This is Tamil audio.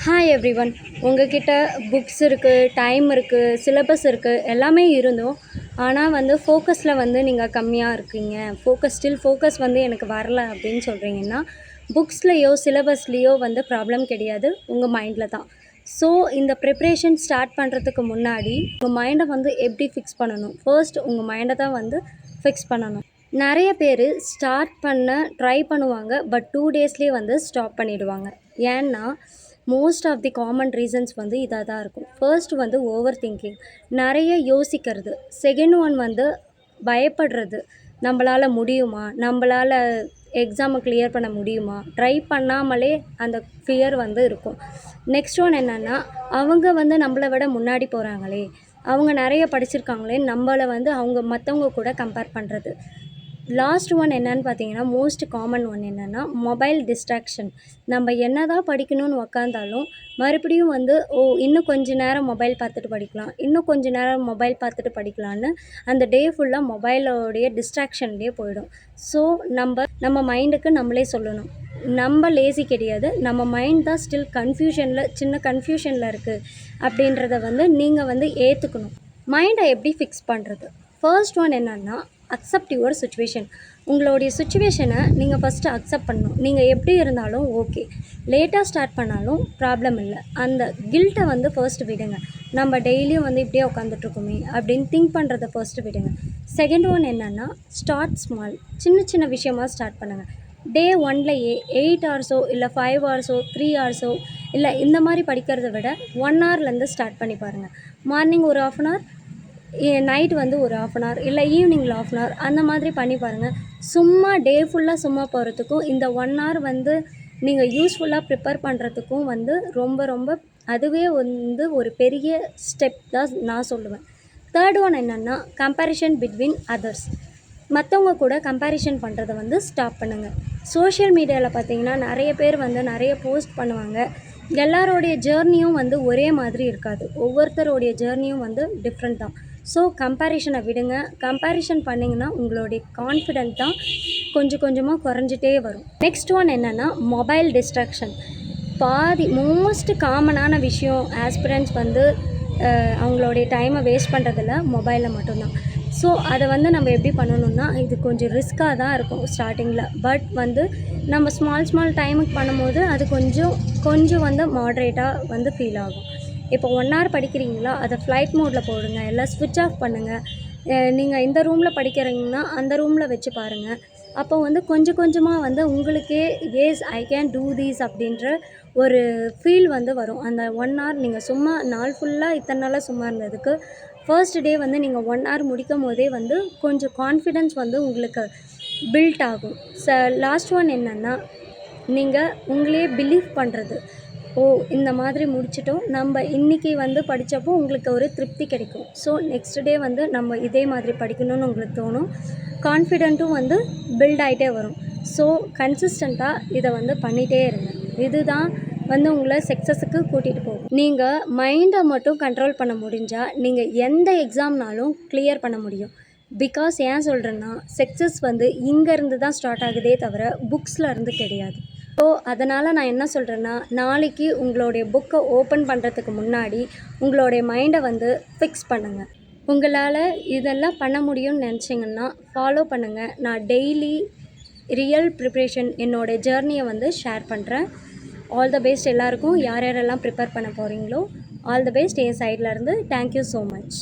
Hi everyone. உங்ககிட்ட புக்ஸ் இருக்குது, டைம் இருக்குது, சிலபஸ் இருக்குது, எல்லாமே இருந்தும் ஆனால் ஃபோக்கஸில் நீங்கள் கம்மியாக இருக்கீங்க. ஃபோக்கஸ் எனக்கு வரல அப்படின்னு சொல்கிறீங்கன்னா, புக்ஸ்லேயோ சிலபஸ்லேயோ ப்ராப்ளம் கிடையாது, உங்கள் மைண்டில் தான். ஸோ இந்த ப்ரிப்ரேஷன் ஸ்டார்ட் பண்ணுறதுக்கு முன்னாடி உங்கள் மைண்டை எப்படி ஃபிக்ஸ் பண்ணணும்? ஃபர்ஸ்ட் உங்கள் மைண்டை தான் ஃபிக்ஸ் பண்ணணும். நிறைய பேர் ஸ்டார்ட் பண்ண ட்ரை பண்ணுவாங்க, பட் 2 டேஸ்லேயே ஸ்டாப் பண்ணிவிடுவாங்க. ஏன்னா most of the common reasons இதாக தான் இருக்கும். ஃபர்ஸ்ட் ஓவர் திங்கிங், நிறைய யோசிக்கிறது. செகண்ட் ஒன் பயப்படுறது, நம்மளால் முடியுமா, நம்மளால் எக்ஸாமை கிளியர் பண்ண முடியுமா, ட்ரை பண்ணாமலே அந்த ஃபியர் இருக்கும். நெக்ஸ்ட் ஒன் என்னென்னா, அவங்க நம்மளை விட முன்னாடி போகிறாங்களே, அவங்க நிறைய படிச்சிருக்காங்களே, நம்மளை அவங்க மற்றவங்க கூட கம்பேர் பண்ணுறது. லாஸ்ட் ஒன் என்னன்னு பார்த்தீங்கன்னா, மோஸ்ட் காமன் ஒன் என்னென்னா மொபைல் டிஸ்ட்ராக்ஷன். நம்ம என்ன தான் படிக்கணும்னு உக்காந்தாலும் மறுபடியும் இன்னும் கொஞ்சம் நேரம் மொபைல் பார்த்துட்டு படிக்கலாம், இன்னும் கொஞ்சம் நேரம் மொபைல் பார்த்துட்டு படிக்கலான்னு அந்த டே ஃபுல்லாக மொபைலோடைய டிஸ்ட்ராக்ஷன்லேயே போயிடும். ஸோ நம்ம மைண்டுக்கு நம்மளே சொல்லணும், நம்ம லேசி கிடையாது, நம்ம மைண்ட் தான் ஸ்டில் சின்ன கன்ஃபியூஷனில் இருக்குது அப்படின்றத நீங்கள் ஏற்றுக்கணும். மைண்டை எப்படி ஃபிக்ஸ் பண்ணுறது? ஃபர்ஸ்ட் ஒன் என்னென்னா, அக்செப்ட் யுவர் சுச்சுவேஷன். உங்களுடைய சுச்சுவேஷனை நீங்கள் ஃபஸ்ட்டு அக்செப்ட் பண்ணணும். நீங்கள் எப்படி இருந்தாலும் ஓகே, லேட்டாக ஸ்டார்ட் பண்ணாலும் ப்ராப்ளம் இல்லை. அந்த கில்ட்டை ஃபர்ஸ்ட் விடுங்க. நம்ம டெய்லியும் இப்படியே உட்காந்துட்ருக்கோமே அப்படின்னு திங்க் பண்ணுறதை ஃபர்ஸ்ட்டு விடுங்க. செகண்ட் ஒன் என்னென்னா, ஸ்டார்ட் ஸ்மால். சின்ன விஷயமாக ஸ்டார்ட் பண்ணுங்கள். டே 1லேயே 8 ஹவர்ஸோ இல்லை 5 ஹவர்ஸோ 3 ஹவர்ஸோ இல்லை இந்த மாதிரி படிக்கிறத விட 1 ஹவர்லேருந்து ஸ்டார்ட் பண்ணி பாருங்கள். மார்னிங் ஒரு 1/2 ஹவர், நைட் ஒரு 1/2 ஹவர், இல்லை ஈவினிங்கில் 1/2 ஹவர், அந்த மாதிரி பண்ணி பாருங்கள். சும்மா டே ஃபுல்லாக சும்மா போகிறதுக்கும் இந்த 1 ஹவர் நீங்கள் யூஸ்ஃபுல்லாக ப்ரிப்பேர் பண்ணுறதுக்கும் ரொம்ப அதுவே ஒரு பெரிய ஸ்டெப் தான் நான் சொல்லுவேன். தேர்ட் ஒன் என்னென்னா, கம்பேரிஷன் பிட்வீன் அதர்ஸ். மற்றவங்க கூட கம்பேரிஷன் பண்ணுறதை ஸ்டாப் பண்ணுங்கள். சோஷியல் மீடியாவில் பார்த்தீங்கன்னா நிறைய பேர் நிறைய போஸ்ட் பண்ணுவாங்க. எல்லாரோடைய ஜேர்னியும் ஒரே மாதிரி இருக்காது, ஒவ்வொருத்தரோடைய ஜேர்னியும் டிஃப்ரெண்ட் தான். ஸோ கம்பேரிஷனை விடுங்க. கம்பேரிஷன் பண்ணிங்கன்னா உங்களுடைய கான்ஃபிடென்ட் தான் கொஞ்சம் கொஞ்சமாக குறைஞ்சிட்டே வரும். நெக்ஸ்ட் ஒன் என்னென்னா, மொபைல் டிஸ்ட்ராக்ஷன். மோஸ்ட் காமனான விஷயம் ஆஸ்பிரண்ட்ஸ் அவங்களுடைய டைமை வேஸ்ட் பண்ணுறதில்ல, மொபைலில் மட்டும்தான். ஸோ அதை நம்ம எப்படி பண்ணணும்னா, இது கொஞ்சம் ரிஸ்க்காக தான் இருக்கும் ஸ்டார்டிங்கில், பட் நம்ம ஸ்மால் டைமுக்கு பண்ணும்போது அது கொஞ்சம் மாட்ரேட்டாக ஃபீல் ஆகும். இப்போ 1 ஹவர் படிக்கிறீங்களா, அதை ஃப்ளைட் மோடில் போடுங்க, இல்லை ஸ்விட்ச் ஆஃப் பண்ணுங்கள். நீங்கள் இந்த ரூமில் படிக்கிறீங்கன்னா அந்த ரூமில் வச்சு பாருங்கள். அப்போ கொஞ்சம் கொஞ்சமாக உங்களுக்கே yes I can do these அப்படின்ற ஒரு ஃபீல் வரும். அந்த 1 ஹவர் நீங்கள் சும்மா நாள் ஃபுல்லாக இத்தனை நாளாக சும்மா இருந்ததுக்கு ஃபர்ஸ்ட் டே நீங்கள் 1 ஹவர் முடிக்கும் போதே கொஞ்சம் கான்ஃபிடென்ஸ் உங்களுக்கு பில்ட் ஆகும். லாஸ்ட் ஒன் என்னென்னா, நீங்கள் உங்களே பிலீவ் பண்ணுறது. ஓ, இந்த மாதிரி முடிச்சிட்டோம், நம்ம இன்றைக்கி படித்தப்போ உங்களுக்கு ஒரு திருப்தி கிடைக்கும். ஸோ நெக்ஸ்ட் டே நம்ம இதே மாதிரி படிக்கணும்னு உங்களுக்கு தோணும். கான்ஃபிடென்ட்டும் பில்ட் ஆகிட்டே வரும். ஸோ கன்சிஸ்டண்ட்டாக இதை பண்ணிகிட்டே இருங்க. இதுதான் உங்களை சக்ஸஸுக்கு கூட்டிகிட்டு போகும். நீங்கள் மைண்டை மட்டும் கண்ட்ரோல் பண்ண முடிஞ்சால் நீங்கள் எந்த எக்ஸாம்னாலும் கிளியர் பண்ண முடியும். பிகாஸ் ஏன் சொல்கிறேன்னா, சக்ஸஸ் இங்கேருந்து தான் ஸ்டார்ட் ஆகுதே தவிர புக்ஸில் இருந்து கிடையாது. ஸோ அதனால் நான் என்ன சொல்கிறேன்னா, நாளைக்கு உங்களுடைய புக்கை ஓப்பன் பண்ணுறதுக்கு முன்னாடி உங்களுடைய மைண்டை ஃபிக்ஸ் பண்ணுங்கள். உங்களால் இதெல்லாம் பண்ண முடியும்னு நினச்சிங்கன்னா ஃபாலோ பண்ணுங்கள். நான் டெய்லி ரியல் ப்ரிப்ரேஷன் என்னோடய ஜேர்னியை ஷேர் பண்ணுறேன். ஆல் த பெஸ்ட் எல்லாருக்கும். யாரெல்லாம் ப்ரிப்பேர் பண்ண போகிறீங்களோ ஆல் த பெஸ்ட் என் சைட்லேருந்து. Thank you so much.